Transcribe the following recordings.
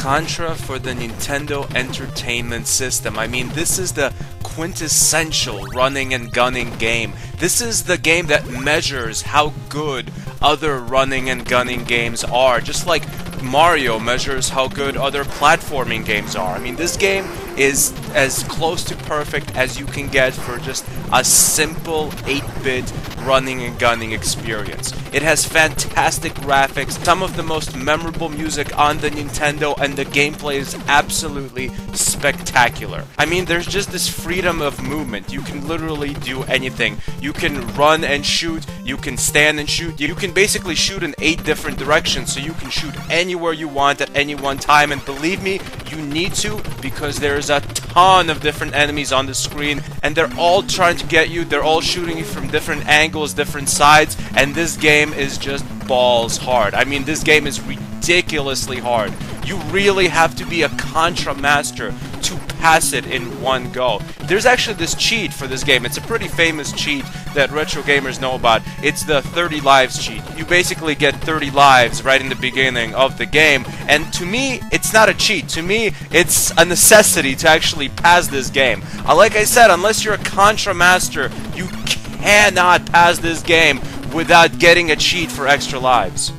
Contra for the Nintendo Entertainment System. I mean, this is the quintessential running and gunning game. This is the game that measures how good other running and gunning games are, just like Mario measures how good other platforming games are. I mean, this game is as close to perfect as you can get for just a simple 8-bit running and gunning experience. It has fantastic graphics, some of the most memorable music on the Nintendo, and the gameplay is absolutely spectacular. I mean, there's just this freedom of movement. You can literally do anything. You can run and shoot, you can stand and shoot, you can basically shoot in 8 different directions, so you can shoot anywhere you want at any one time, and believe me, you need to, because there's a ton of different enemies on the screen, and they're all trying to get you, they're all shooting you from different angles, different sides, and this game is just balls hard. I mean, this game is ridiculously hard. You really have to be a Contra master to pass it in one go. There's actually this cheat for this game. It's a pretty famous cheat that retro gamers know about. It's the 30 lives cheat. You basically get 30 lives right in the beginning of the game, and to me, it's not a cheat. To me, it's a necessity to actually pass this game. Like I said, unless you're a Contra master, you cannot pass this game without getting a cheat for extra lives.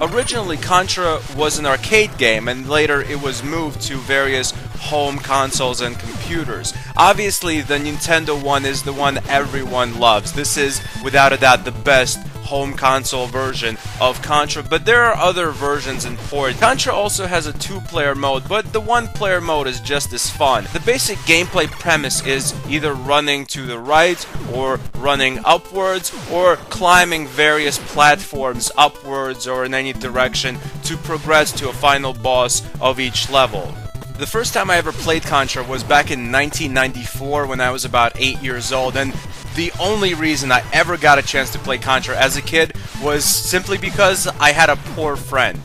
Originally, Contra was an arcade game, and later it was moved to various home consoles and computers. Obviously, the Nintendo one is the one everyone loves. This is, without a doubt, the best home console version of Contra, but there are other versions in port. Contra also has a 2-player mode, but the 1-player mode is just as fun. The basic gameplay premise is either running to the right, or running upwards, or climbing various platforms upwards or in any direction to progress to a final boss of each level. The first time I ever played Contra was back in 1994 when I was about 8 years old, and the only reason I ever got a chance to play Contra as a kid was simply because I had a poor friend.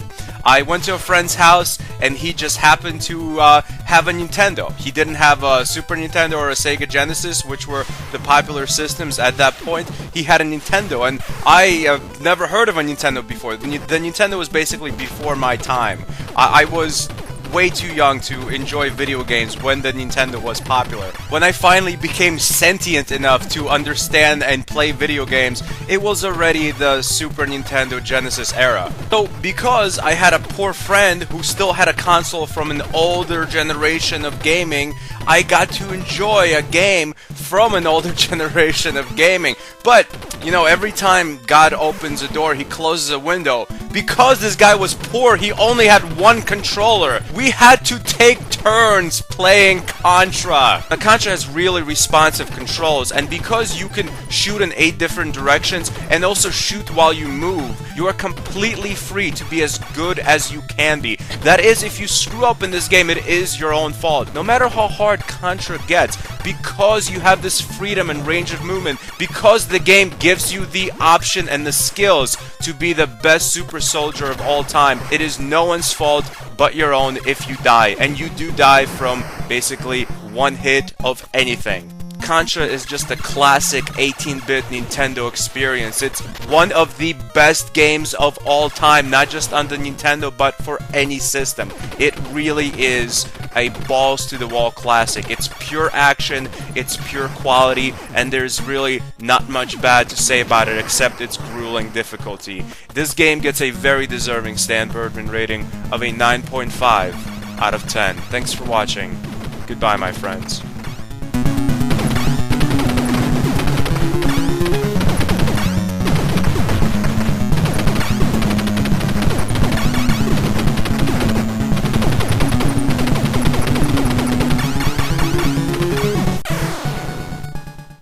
I went to a friend's house and he just happened to have a Nintendo. He didn't have a Super Nintendo or a Sega Genesis, which were the popular systems at that point. He had a Nintendo, and I never heard of a Nintendo before. The Nintendo was basically before my time. I was way too young to enjoy video games when the Nintendo was popular. When I finally became sentient enough to understand and play video games, it was already the Super Nintendo Genesis era. So, because I had a poor friend who still had a console from an older generation of gaming, I got to enjoy a game from an older generation of gaming. But, you know, every time God opens a door, he closes a window. Because this guy was poor, he only had one controller. We had to take turns playing Contra. Now, Contra has really responsive controls, and because you can shoot in 8 different directions and also shoot while you move, you are completely free to be as good as you can be. That is, if you screw up in this game, it is your own fault. No matter how hard Contra gets, because you have this freedom and range of movement, because the game gives you the option and the skills to be the best super soldier of all time, it is no one's fault but your own if you die, and you do die from basically one hit of anything. Contra is just a classic 18-bit Nintendo experience. It's one of the best games of all time, not just on the Nintendo, but for any system. It really is a balls-to-the-wall classic. It's pure action, it's pure quality, and there's really not much bad to say about it except its grueling difficulty. This game gets a very deserving Stan Birdman rating of a 9.5 out of 10. Thanks for watching. Goodbye, my friends.